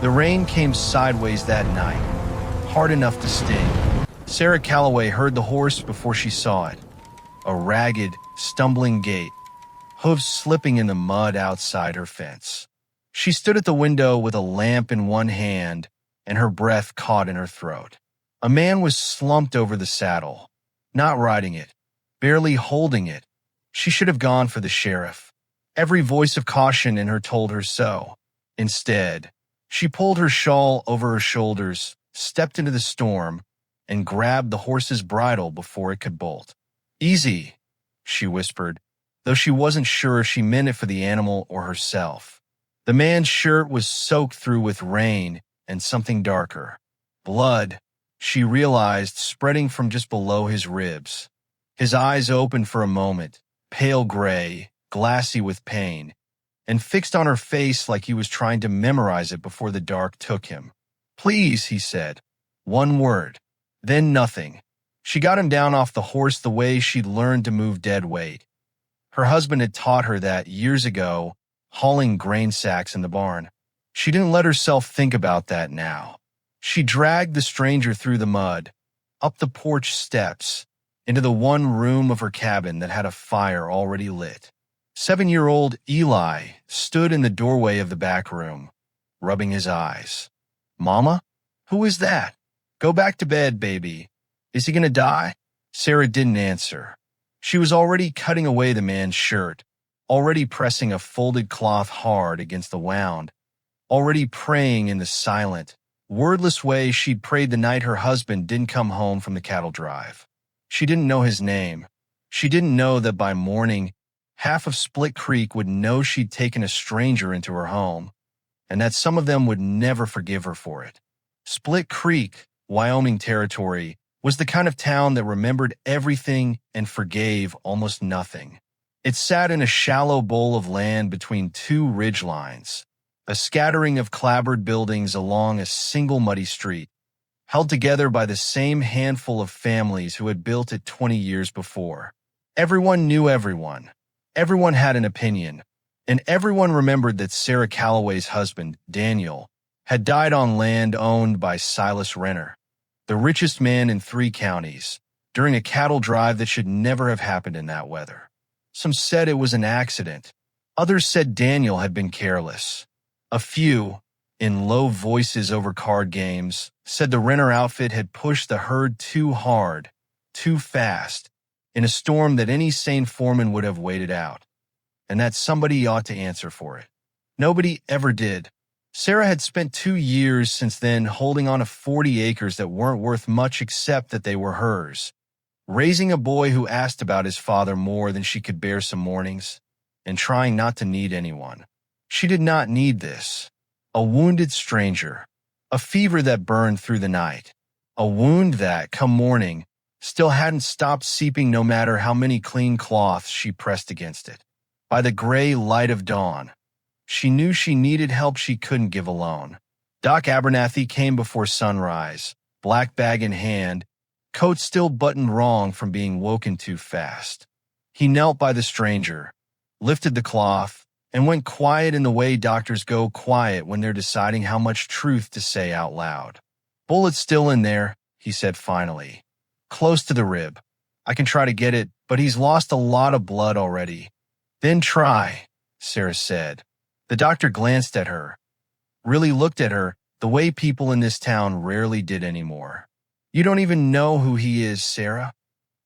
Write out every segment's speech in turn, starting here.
The rain came sideways that night, hard enough to sting. Sarah Calloway heard the horse before she saw it. A ragged, stumbling gait, hooves slipping in the mud outside her fence. She stood at the window with a lamp in one hand and her breath caught in her throat. A man was slumped over the saddle, not riding it, barely holding it. She should have gone for the sheriff. Every voice of caution in her told her so. Instead, she pulled her shawl over her shoulders, stepped into the storm, and grabbed the horse's bridle before it could bolt. "Easy," she whispered, though she wasn't sure if she meant it for the animal or herself. The man's shirt was soaked through with rain and something darker. Blood, she realized, spreading from just below his ribs. His eyes opened for a moment, pale gray, glassy with pain, and fixed on her face like he was trying to memorize it before the dark took him. "Please," he said. One word, then nothing. She got him down off the horse the way she'd learned to move dead weight. Her husband had taught her that years ago, hauling grain sacks in the barn. She didn't let herself think about that now. She dragged the stranger through the mud, up the porch steps, into the one room of her cabin that had a fire already lit. 7-year-old Eli stood in the doorway of the back room, rubbing his eyes. "Mama? Who is that? Go back to bed, baby. Is he gonna die?" Sarah didn't answer. She was already cutting away the man's shirt, already pressing a folded cloth hard against the wound, already praying in the silent, wordless way she'd prayed the night her husband didn't come home from the cattle drive. She didn't know his name. She didn't know that by morning, half of Split Creek would know she'd taken a stranger into her home, and that some of them would never forgive her for it. Split Creek, Wyoming Territory, was the kind of town that remembered everything and forgave almost nothing. It sat in a shallow bowl of land between two ridge lines, a scattering of clapboard buildings along a single muddy street, held together by the same handful of families who had built it 20 years before. Everyone knew everyone. Everyone had an opinion, and everyone remembered that Sarah Calloway's husband, Daniel, had died on land owned by Silas Renner, the richest man in 3 counties, during a cattle drive that should never have happened in that weather. Some said it was an accident. Others said Daniel had been careless. A few, in low voices over card games, said the Renner outfit had pushed the herd too hard, too fast, in a storm that any sane foreman would have waited out, and that somebody ought to answer for it. Nobody ever did. Sarah had spent 2 years since then holding on to 40 acres that weren't worth much except that they were hers, raising a boy who asked about his father more than she could bear some mornings, and trying not to need anyone. She did not need this. A wounded stranger, a fever that burned through the night, a wound that, come morning, still hadn't stopped seeping no matter how many clean cloths she pressed against it. By the gray light of dawn, she knew she needed help she couldn't give alone. Doc Abernathy came before sunrise, black bag in hand, coat still buttoned wrong from being woken too fast. He knelt by the stranger, lifted the cloth, and went quiet in the way doctors go quiet when they're deciding how much truth to say out loud. "Bullet's still in there," he said finally. "Close to the rib. I can try to get it, but he's lost a lot of blood already." "Then try," Sarah said. The doctor glanced at her, really looked at her the way people in this town rarely did anymore. "You don't even know who he is, Sarah.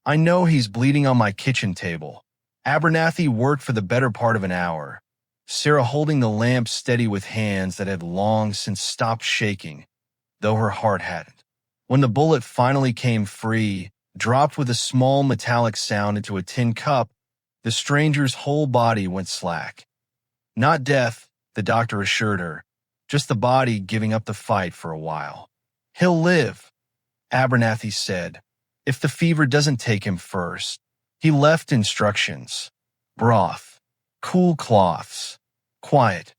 I know he's bleeding on my kitchen table." Abernathy worked for the better part of an hour, Sarah holding the lamp steady with hands that had long since stopped shaking, though her heart hadn't. When the bullet finally came free, dropped with a small metallic sound into a tin cup, the stranger's whole body went slack. Not death, the doctor assured her, just the body giving up the fight for a while. "He'll live," Abernathy said, "if the fever doesn't take him first." He left instructions. Broth, cool cloths, quiet.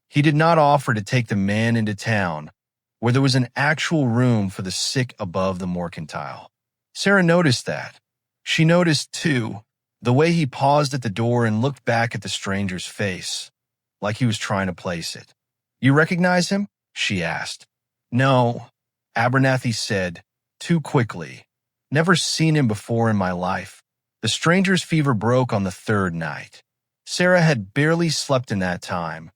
He did not offer to take the man into town, where there was an actual room for the sick above the mercantile. Sarah noticed that. She noticed, too, the way he paused at the door and looked back at the stranger's face, like he was trying to place it. "You recognize him?" she asked. No, Abernathy said, too quickly. Never seen him before in my life. The stranger's fever broke on the third night. Sarah had barely slept in that time,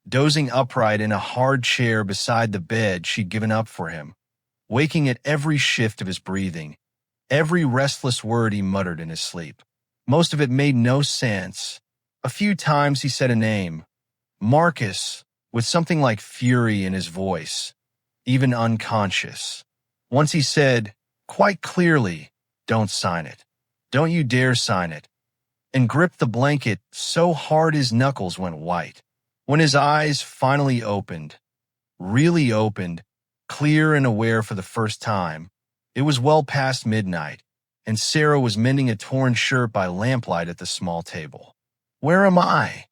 dozing upright in a hard chair beside the bed she'd given up for him, waking at every shift of his breathing, every restless word he muttered in his sleep. Most of it made no sense. A few times he said a name, Marcus, with something like fury in his voice, even unconscious. Once he said, quite clearly, don't sign it. Don't you dare sign it, and gripped the blanket so hard his knuckles went white. When his eyes finally opened, really opened, clear and aware for the first time, it was well past midnight, and Sarah was mending a torn shirt by lamplight at the small table. Where am I?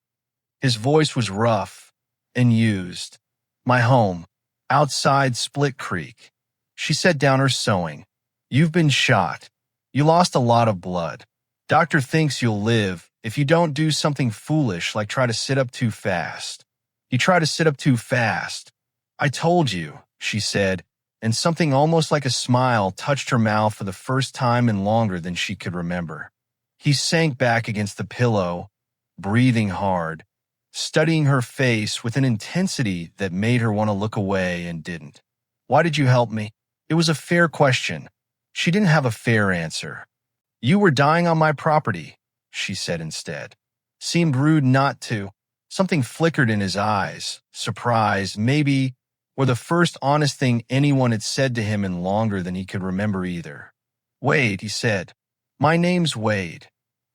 His voice was rough and used. My home, outside Split Creek. She set down her sewing. You've been shot. You lost a lot of blood. Doctor thinks you'll live if you don't do something foolish like try to sit up too fast. You try to sit up too fast. I told you, she said, and something almost like a smile touched her mouth for the first time in longer than she could remember. He sank back against the pillow, breathing hard, studying her face with an intensity that made her want to look away and didn't. Why did you help me? It was a fair question. She didn't have a fair answer. You were dying on my property, she said instead. Seemed rude not to. Something flickered in his eyes. Surprise, maybe, or the first honest thing anyone had said to him in longer than he could remember either. Wade, he said. My name's Wade.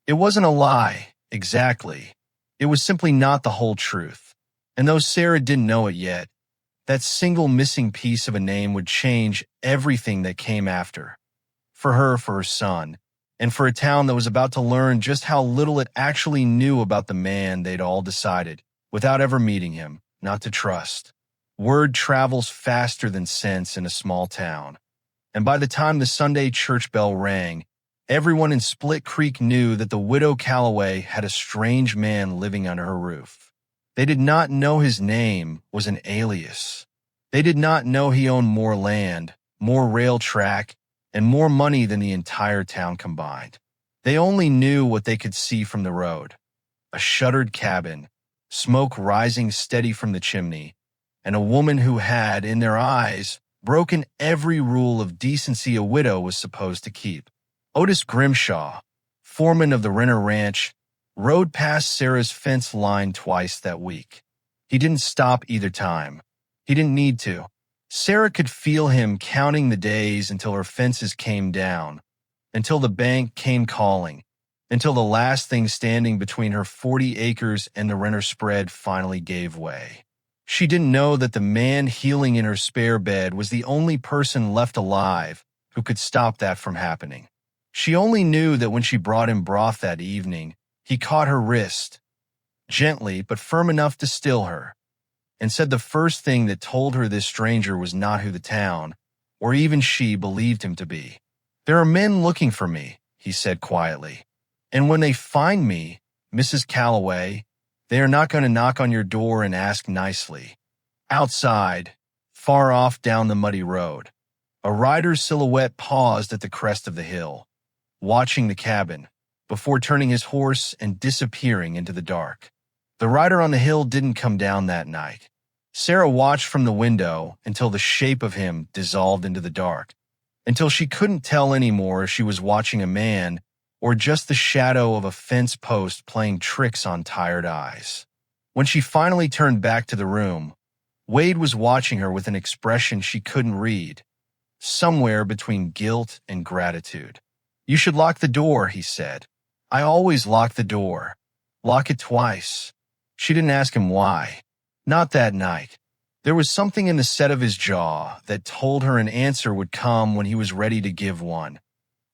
It wasn't a lie, exactly. It was simply not the whole truth. And though Sarah didn't know it yet, that single missing piece of a name would change everything that came after. For her, for her son, and for a town that was about to learn just how little it actually knew about the man they'd all decided, without ever meeting him, not to trust. Word travels faster than sense in a small town. And by the time the Sunday church bell rang, everyone in Split Creek knew that the widow Calloway had a strange man living under her roof. They did not know his name was an alias. They did not know he owned more land, more rail track, and more money than the entire town combined. They only knew what they could see from the road. A shuttered cabin, smoke rising steady from the chimney, and a woman who had, in their eyes, broken every rule of decency a widow was supposed to keep. Otis Grimshaw, foreman of the Renner Ranch, rode past Sarah's fence line twice that week. He didn't stop either time. He didn't need to. Sarah could feel him counting the days until her fences came down, until the bank came calling, until the last thing standing between her 40 acres and the Renner spread finally gave way. She didn't know that the man healing in her spare bed was the only person left alive who could stop that from happening. She only knew that when she brought him broth that evening, he caught her wrist, gently but firm enough to still her, and said the first thing that told her this stranger was not who the town, or even she, believed him to be. There are men looking for me, he said quietly. And when they find me, Mrs. Calloway, they are not going to knock on your door and ask nicely. Outside, far off down the muddy road, a rider's silhouette paused at the crest of the hill, watching the cabin, before turning his horse and disappearing into the dark. The rider on the hill didn't come down that night. Sarah watched from the window until the shape of him dissolved into the dark, until she couldn't tell anymore if she was watching a man or just the shadow of a fence post playing tricks on tired eyes. When she finally turned back to the room, Wade was watching her with an expression she couldn't read, somewhere between guilt and gratitude. You should lock the door, he said. I always lock the door. Lock it twice. She didn't ask him why. Not that night. There was something in the set of his jaw that told her an answer would come when he was ready to give one.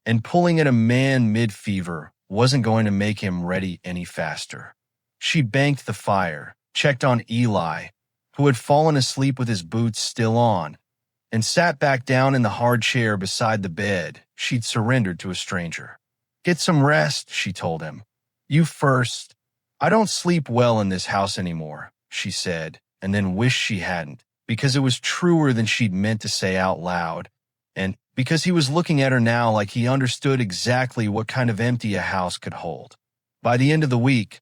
And pulling at a man mid-fever wasn't going to make him ready any faster. She banked the fire, checked on Eli, who had fallen asleep with his boots still on, and sat back down in the hard chair beside the bed she'd surrendered to a stranger. Get some rest, she told him. You first. I don't sleep well in this house anymore, she said, and then wished she hadn't. because it was truer than she'd meant to say out loud, and because he was looking at her now like he understood exactly what kind of empty a house could hold. By the end of the week,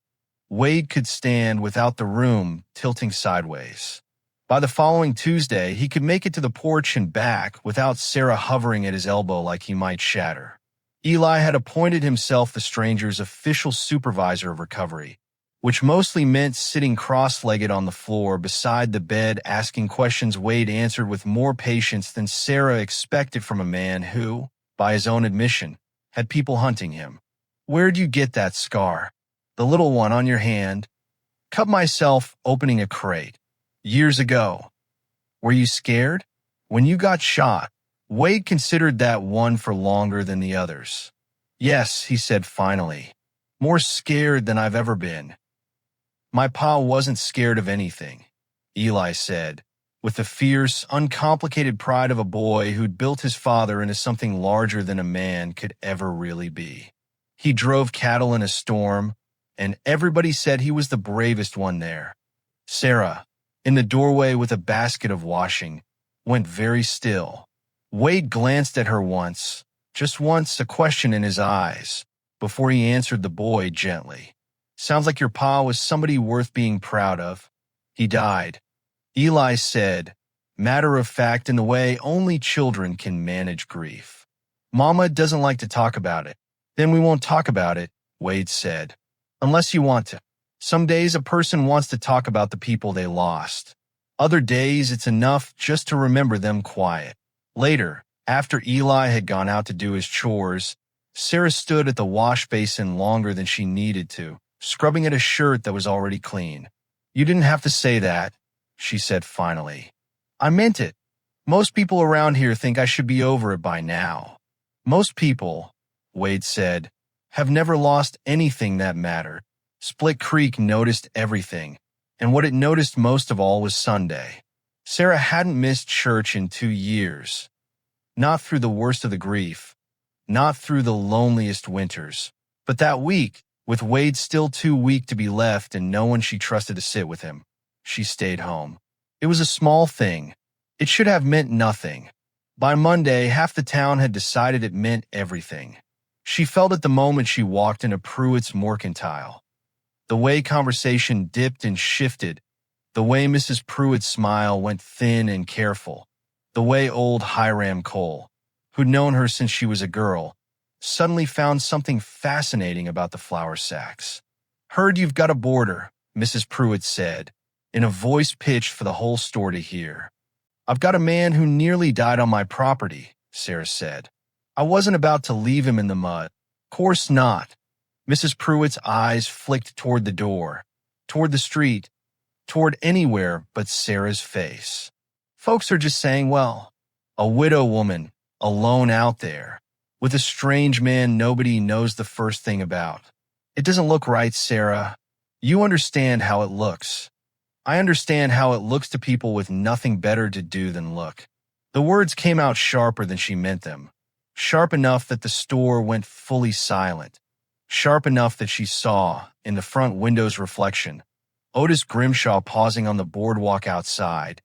Wade could stand without the room tilting sideways. By the following Tuesday, he could make it to the porch and back without Sarah hovering at his elbow like he might shatter. Eli had appointed himself the stranger's official supervisor of recovery, which mostly meant sitting cross-legged on the floor beside the bed asking questions Wade answered with more patience than Sarah expected from a man who, by his own admission, had people hunting him. "Where'd you get that scar? The little one on your hand?" "Cut myself opening a crate. Years ago." "Were you scared?" "When you got shot." Wade considered that one for longer than the others. "Yes," he said finally. "More scared than I've ever been." "My pa wasn't scared of anything," Eli said, with the fierce, uncomplicated pride of a boy who'd built his father into something larger than a man could ever really be. He drove cattle in a storm, and everybody said he was the bravest one there. Sarah, in the doorway with a basket of washing, went very still. Wade glanced at her once, just once, a question in his eyes, before he answered the boy gently. "Sounds like your pa was somebody worth being proud of." "He died," Eli said, matter of fact in the way only children can manage grief. "Mama doesn't like to talk about it." "Then we won't talk about it," Wade said. "Unless you want to. Some days a person wants to talk about the people they lost. Other days it's enough just to remember them quiet." Later, after Eli had gone out to do his chores, Sarah stood at the wash basin longer than she needed to, scrubbing at a shirt that was already clean. "You didn't have to say that," she said finally. "I meant it. Most people around here think I should be over it by now." "Most people," Wade said, "have never lost anything that mattered." Split Creek noticed everything, and what it noticed most of all was Sunday. Sarah hadn't missed church in 2 years. Not through the worst of the grief, not through the loneliest winters, but that week, with Wade still too weak to be left and no one she trusted to sit with him, she stayed home. It was a small thing. It should have meant nothing. By Monday, half the town had decided it meant everything. She felt it the moment she walked into Pruitt's Mercantile. The way conversation dipped and shifted, the way Mrs. Pruitt's smile went thin and careful, the way old Hiram Cole, who'd known her since she was a girl, suddenly found something fascinating about the flour sacks. "Heard you've got a boarder," Mrs. Pruitt said, in a voice pitched for the whole store to hear. "I've got a man who nearly died on my property," Sarah said. "I wasn't about to leave him in the mud." "Course not." Mrs. Pruitt's eyes flicked toward the door, toward the street, toward anywhere but Sarah's face. "Folks are just saying, well, a widow woman, alone out there, with a strange man nobody knows the first thing about. It doesn't look right, Sarah. You understand how it looks. I understand how it looks to people with nothing better to do than look." The words came out sharper than she meant them, sharp enough that the store went fully silent, sharp enough that she saw, in the front window's reflection, Otis Grimshaw pausing on the boardwalk outside,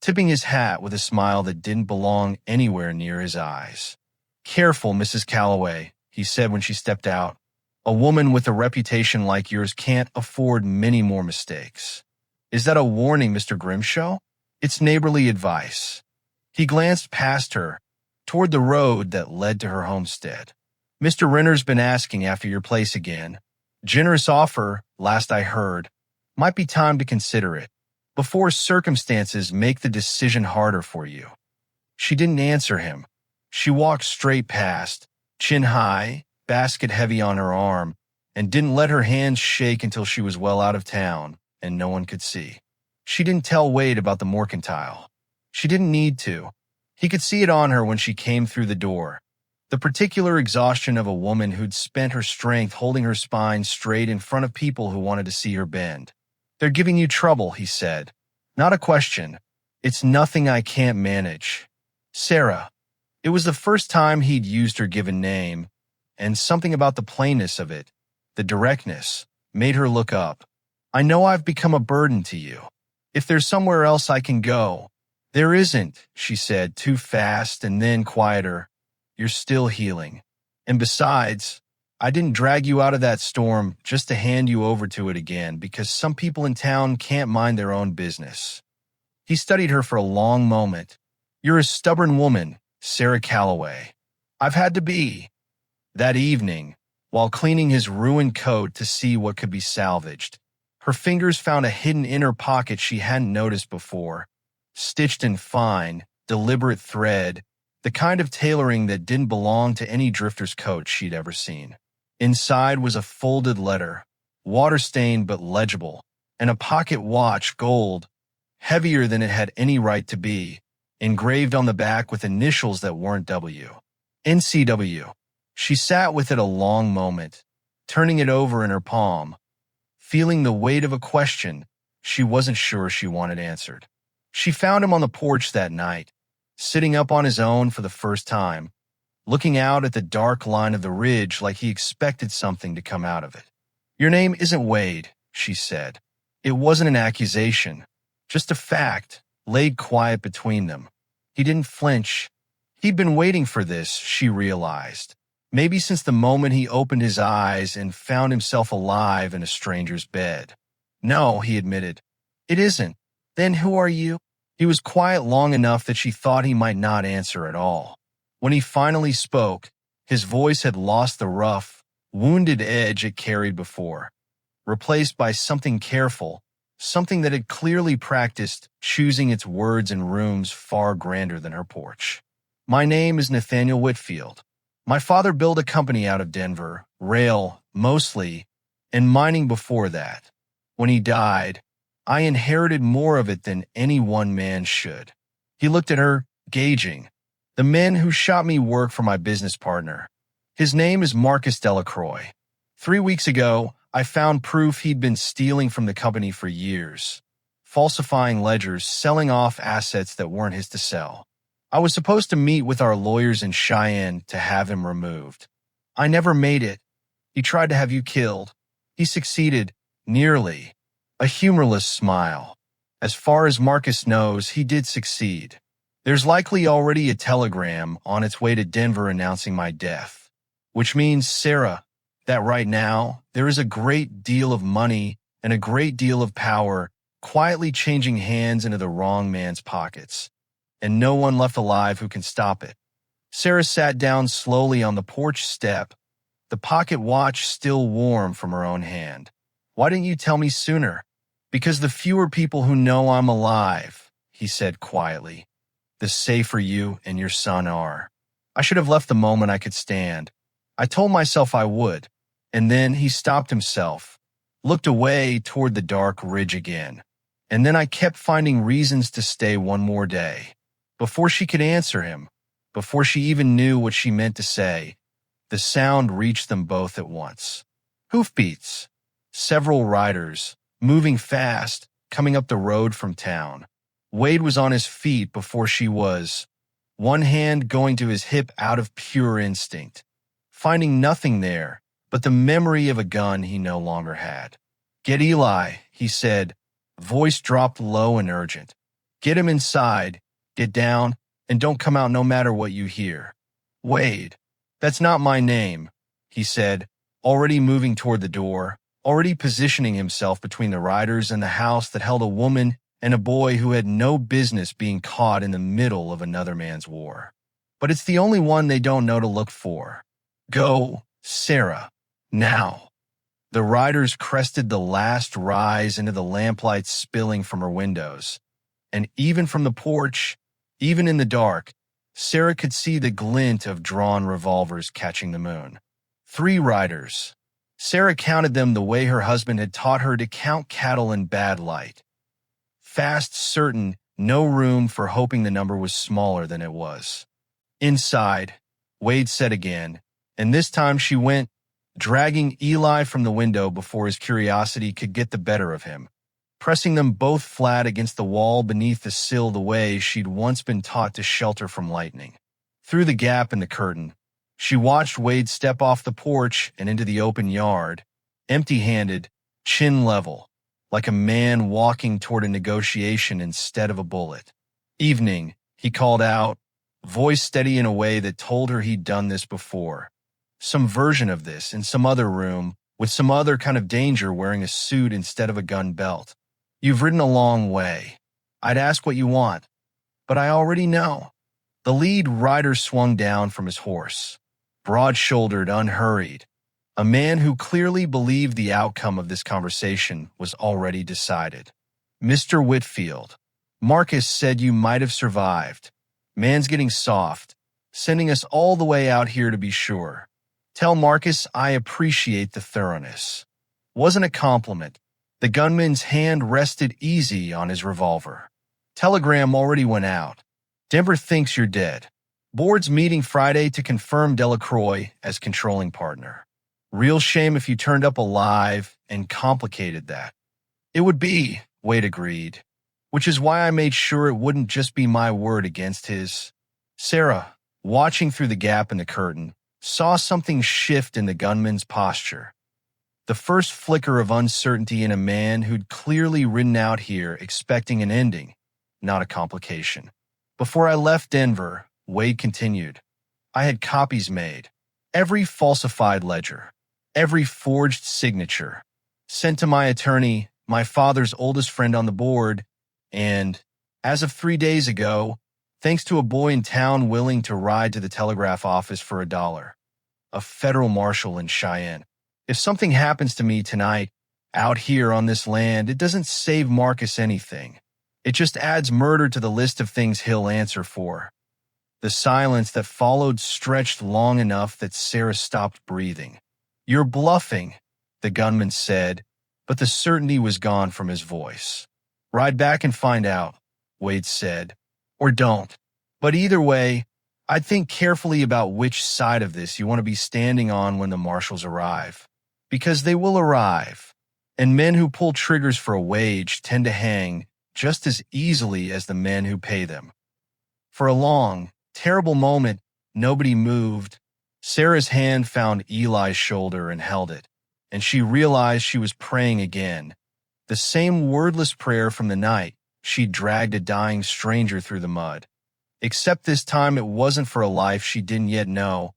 tipping his hat with a smile that didn't belong anywhere near his eyes. "Careful, Mrs. Calloway," he said when she stepped out. "A woman with a reputation like yours can't afford many more mistakes." "Is that a warning, Mr. Grimshaw?" "It's neighborly advice." He glanced past her, toward the road that led to her homestead. "Mr. Renner's been asking after your place again. Generous offer, last I heard. Might be time to consider it, before circumstances make the decision harder for you." She didn't answer him. She walked straight past, chin high, basket heavy on her arm, and didn't let her hands shake until she was well out of town and no one could see. She didn't tell Wade about the Mercantile. She didn't need to. He could see it on her when she came through the door. The particular exhaustion of a woman who'd spent her strength holding her spine straight in front of people who wanted to see her bend. "They're giving you trouble," he said. "Not a question. It's nothing I can't manage." "Sarah." It was the first time he'd used her given name, and something about the plainness of it, the directness, made her look up. "I know I've become a burden to you. If there's somewhere else I can go, There isn't, she said, too fast and then quieter. You're still healing. And besides, I didn't drag you out of that storm just to hand you over to it again because some people in town can't mind their own business. He studied her for a long moment. You're a stubborn woman, Sarah Calloway. I've had to be. That evening, while cleaning his ruined coat to see what could be salvaged, her fingers found a hidden inner pocket she hadn't noticed before, stitched in fine, deliberate thread, the kind of tailoring that didn't belong to any drifter's coat she'd ever seen. Inside was a folded letter, water-stained but legible, and a pocket watch, gold, heavier than it had any right to be, engraved on the back with initials that weren't W. NCW. She sat with it a long moment, turning it over in her palm, feeling the weight of a question she wasn't sure she wanted answered. She found him on the porch that night, sitting up on his own for the first time, looking out at the dark line of the ridge like he expected something to come out of it. Your name isn't Wade, she said. It wasn't an accusation, just a fact laid quiet between them. He didn't flinch. He'd been waiting for this, she realized. Maybe since the moment he opened his eyes and found himself alive in a stranger's bed. No, he admitted. It isn't. Then who are you? He was quiet long enough that she thought he might not answer at all. When he finally spoke, his voice had lost the rough, wounded edge it carried before, replaced by something careful, something that had clearly practiced choosing its words in rooms far grander than her porch. My name is Nathaniel Whitfield. My father built a company out of Denver, rail, mostly, and mining before that. When he died, I inherited more of it than any one man should. He looked at her, gauging. The men who shot me work for my business partner. His name is Marcus Delacroix. 3 weeks ago, I found proof he'd been stealing from the company for years, falsifying ledgers, selling off assets that weren't his to sell. I was supposed to meet with our lawyers in Cheyenne to have him removed. I never made it. He tried to have you killed. He succeeded, nearly. A humorless smile. As far as Marcus knows, he did succeed. There's likely already a telegram on its way to Denver announcing my death. Which means, Sarah, that right now, there is a great deal of money and a great deal of power quietly changing hands into the wrong man's pockets, and no one left alive who can stop it. Sarah sat down slowly on the porch step, the pocket watch still warm from her own hand. Why didn't you tell me sooner? Because the fewer people who know I'm alive, he said quietly, the safer you and your son are. I should have left the moment I could stand. I told myself I would, and then he stopped himself, looked away toward the dark ridge again, and then I kept finding reasons to stay one more day. Before she could answer him, before she even knew what she meant to say, the sound reached them both at once. Hoofbeats. Several riders, moving fast, coming up the road from town. Wade was on his feet before she was, one hand going to his hip out of pure instinct, finding nothing there but the memory of a gun he no longer had. Get Eli, he said, voice dropped low and urgent. Get him inside, get down, and don't come out no matter what you hear. Wade, that's not my name, he said, already moving toward the door, already positioning himself between the riders and the house that held a woman and a boy who had no business being caught in the middle of another man's war. But it's the only one they don't know to look for. Go, Sarah, now. The riders crested the last rise into the lamplight spilling from her windows, and even from the porch, even in the dark, Sarah could see the glint of drawn revolvers catching the moon. 3 riders. Sarah counted them the way her husband had taught her to count cattle in bad light. Fast, certain, no room for hoping the number was smaller than it was. Inside, Wade said again, and this time she went, dragging Eli from the window before his curiosity could get the better of him, pressing them both flat against the wall beneath the sill the way she'd once been taught to shelter from lightning. Through the gap in the curtain, she watched Wade step off the porch and into the open yard, empty-handed, chin level, like a man walking toward a negotiation instead of a bullet. Evening, he called out, voice steady in a way that told her he'd done this before. Some version of this in some other room with some other kind of danger wearing a suit instead of a gun belt. You've ridden a long way. I'd ask what you want, but I already know. The lead rider swung down from his horse, broad-shouldered, unhurried, a man who clearly believed the outcome of this conversation was already decided. Mr. Whitfield, Marcus said you might have survived. Man's getting soft, sending us all the way out here to be sure. Tell Marcus I appreciate the thoroughness. Wasn't a compliment. The gunman's hand rested easy on his revolver. Telegram already went out. Denver thinks you're dead. Board's meeting Friday to confirm Delacroix as controlling partner. Real shame if you turned up alive and complicated that. It would be, Wade agreed, which is why I made sure it wouldn't just be my word against his. Sarah, watching through the gap in the curtain, saw something shift in the gunman's posture. The first flicker of uncertainty in a man who'd clearly ridden out here expecting an ending, not a complication. Before I left Denver, Wade continued, I had copies made. Every falsified ledger, every forged signature, sent to my attorney, my father's oldest friend on the board, and, as of 3 days ago, thanks to a boy in town willing to ride to the telegraph office for $1, a federal marshal in Cheyenne. If something happens to me tonight, out here on this land, it doesn't save Marcus anything. It just adds murder to the list of things he'll answer for. The silence that followed stretched long enough that Sarah stopped breathing. You're bluffing, the gunman said, but the certainty was gone from his voice. Ride back and find out, Wade said. Or don't. But either way, I'd think carefully about which side of this you want to be standing on when the marshals arrive. Because they will arrive, and men who pull triggers for a wage tend to hang just as easily as the men who pay them. For a long, terrible moment, nobody moved. Sarah's hand found Eli's shoulder and held it, and she realized she was praying again. The same wordless prayer from the night she dragged a dying stranger through the mud. Except this time it wasn't for a life she didn't yet know.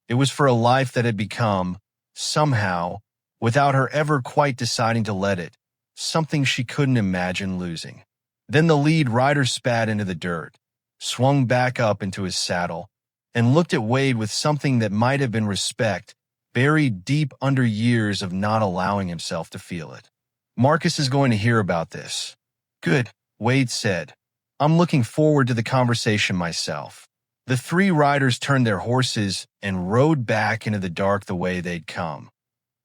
It was for a life that had become, somehow, without her ever quite deciding to let it, something she couldn't imagine losing. Then the lead rider spat into the dirt, swung back up into his saddle, and looked at Wade with something that might have been respect, buried deep under years of not allowing himself to feel it. Marcus is going to hear about this. Good, Wade said. I'm looking forward to the conversation myself. The three riders turned their horses and rode back into the dark the way they'd come.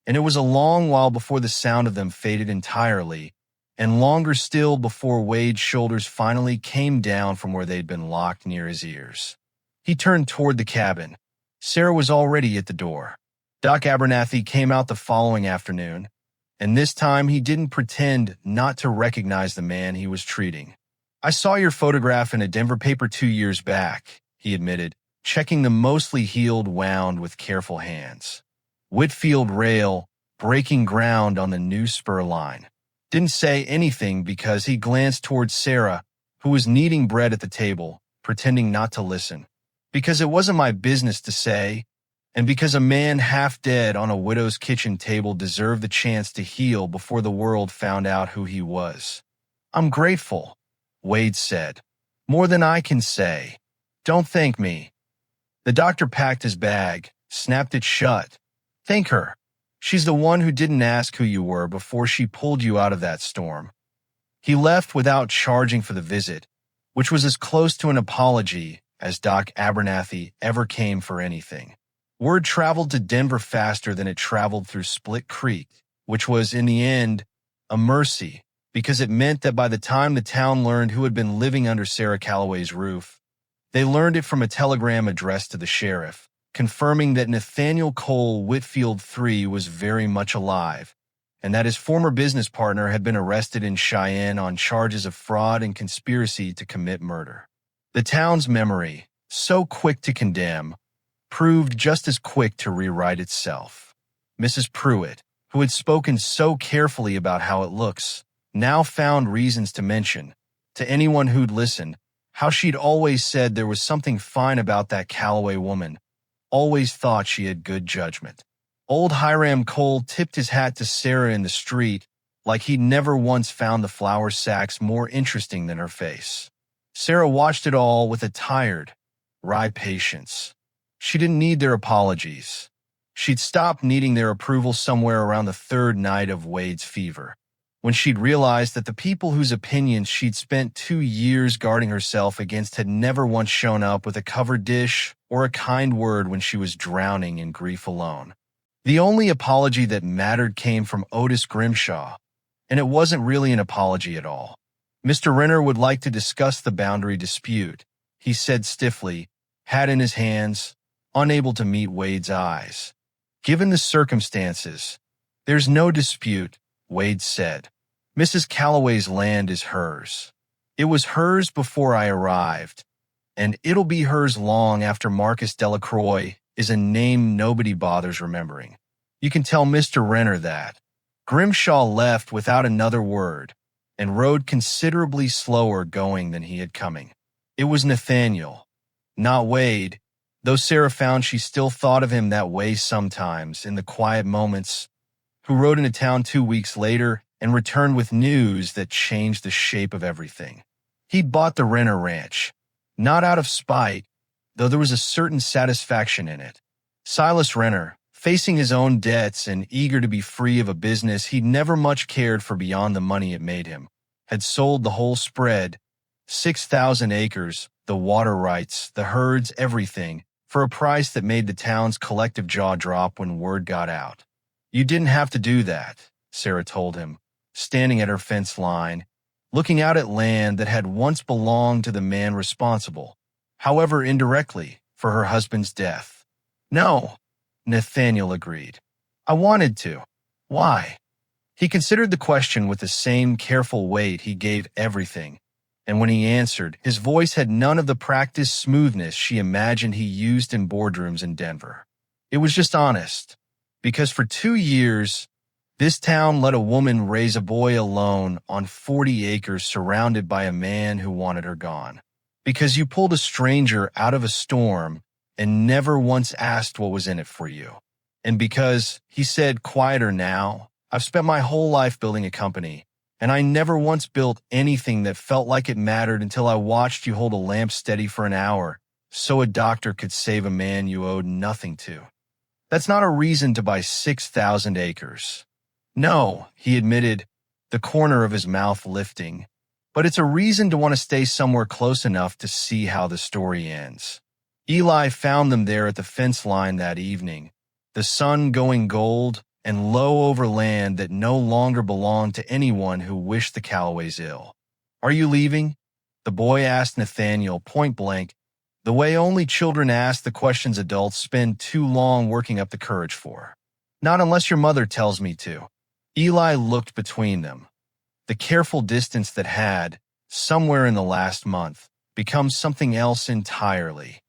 And it was a long while before the sound of them faded entirely, and longer still before Wade's shoulders finally came down from where they'd been locked near his ears. He turned toward the cabin. Sarah was already at the door. Doc Abernathy came out the following afternoon, and this time he didn't pretend not to recognize the man he was treating. I saw your photograph in a Denver paper 2 years back, he admitted, checking the mostly healed wound with careful hands. Whitfield rail, breaking ground on the new spur line. Didn't say anything because he glanced towards Sarah, who was kneading bread at the table, pretending not to listen. Because it wasn't my business to say, and because a man half dead on a widow's kitchen table deserved the chance to heal before the world found out who he was. I'm grateful, Wade said. More than I can say. Don't thank me. The doctor packed his bag, snapped it shut. Thank her. She's the one who didn't ask who you were before she pulled you out of that storm. He left without charging for the visit, which was as close to an apology as Doc Abernathy ever came for anything. Word traveled to Denver faster than it traveled through Split Creek, which was, in the end, a mercy, because it meant that by the time the town learned who had been living under Sarah Calloway's roof, they learned it from a telegram addressed to the sheriff, confirming that Nathaniel Cole Whitfield III was very much alive, and that his former business partner had been arrested in Cheyenne on charges of fraud and conspiracy to commit murder. The town's memory, so quick to condemn, proved just as quick to rewrite itself. Mrs. Pruitt, who had spoken so carefully about how it looks, now found reasons to mention, to anyone who'd listened, How she'd always said there was something fine about that Calloway woman, always thought she had good judgment. Old Hiram Cole tipped his hat to Sarah in the street, like he'd never once found the flour sacks more interesting than her face. Sarah watched it all with a tired, wry patience. She didn't need their apologies. She'd stopped needing their approval somewhere around the third night of Wade's fever, when she'd realized that the people whose opinions she'd spent 2 years guarding herself against had never once shown up with a covered dish or a kind word when she was drowning in grief alone. The only apology that mattered came from Otis Grimshaw, and it wasn't really an apology at all. Mr. Renner would like to discuss the boundary dispute, he said stiffly, hat in his hands, unable to meet Wade's eyes. Given the circumstances, there's no dispute, Wade said. Mrs. Calloway's land is hers. It was hers before I arrived, and it'll be hers long after Marcus Delacroix is a name nobody bothers remembering. You can tell Mr. Renner that. Grimshaw left without another word and rode considerably slower going than he had coming. It was Nathaniel, not Wade, though Sarah found she still thought of him that way sometimes in the quiet moments, who rode into town 2 weeks later and returned with news that changed the shape of everything. He'd bought the Renner Ranch, not out of spite, though there was a certain satisfaction in it. Silas Renner, facing his own debts and eager to be free of a business he'd never much cared for beyond the money it made him, had sold the whole spread, 6,000 acres, the water rights, the herds, everything, for a price that made the town's collective jaw drop when word got out. You didn't have to do that, Sarah told him, standing at her fence line, looking out at land that had once belonged to the man responsible, however indirectly, for her husband's death. No, Nathaniel agreed. I wanted to. Why? He considered the question with the same careful weight he gave everything, and when he answered, his voice had none of the practiced smoothness she imagined he used in boardrooms in Denver. It was just honest, because for 2 years, this town let a woman raise a boy alone on 40 acres surrounded by a man who wanted her gone. Because you pulled a stranger out of a storm and never once asked what was in it for you. And because, he said quieter now, I've spent my whole life building a company, and I never once built anything that felt like it mattered until I watched you hold a lamp steady for an hour so a doctor could save a man you owed nothing to. That's not a reason to buy 6,000 acres. No, he admitted, the corner of his mouth lifting, but it's a reason to want to stay somewhere close enough to see how the story ends. Eli found them there at the fence line that evening, the sun going gold and low over land that no longer belonged to anyone who wished the Calloways ill. Are you leaving? The boy asked Nathaniel point blank, the way only children ask the questions adults spend too long working up the courage for. Not unless your mother tells me to. Eli looked between them. The careful distance that had, somewhere in the last month, become something else entirely,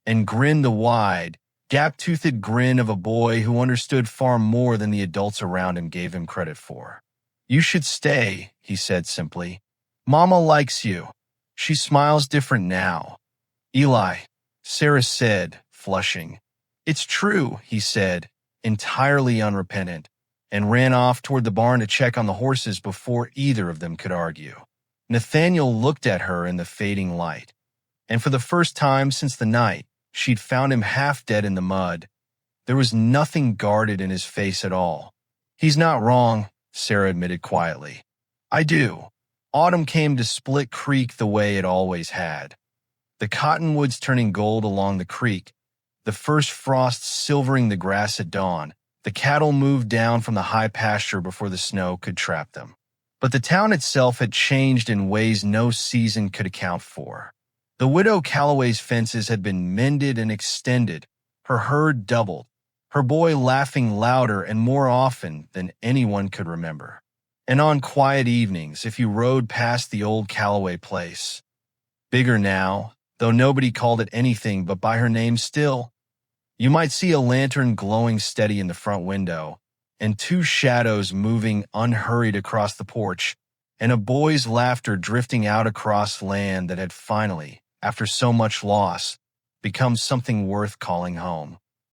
and grinned the wide, gap-toothed grin of a boy who understood far more than the adults around him gave him credit for. You should stay, he said simply. Mama likes you. She smiles different now. Eli, Sarah said, flushing. It's true, he said, entirely unrepentant, and ran off toward the barn to check on the horses before either of them could argue. Nathaniel looked at her in the fading light, and for the first time since the night she'd found him half dead in the mud, there was nothing guarded in his face at all. He's not wrong, Sarah admitted quietly. I do. Autumn came to Split Creek the way it always had. The cottonwoods turning gold along the creek, the first frost silvering the grass at dawn, the cattle moved down from the high pasture before the snow could trap them. But the town itself had changed in ways no season could account for. The widow Calloway's fences had been mended and extended, her herd doubled, her boy laughing louder and more often than anyone could remember. And on quiet evenings, if you rode past the old Calloway place, bigger now, though nobody called it anything but by her name still, you might see a lantern glowing steady in the front window, and 2 shadows moving unhurried across the porch, and a boy's laughter drifting out across land that had finally, after so much loss, become something worth calling home.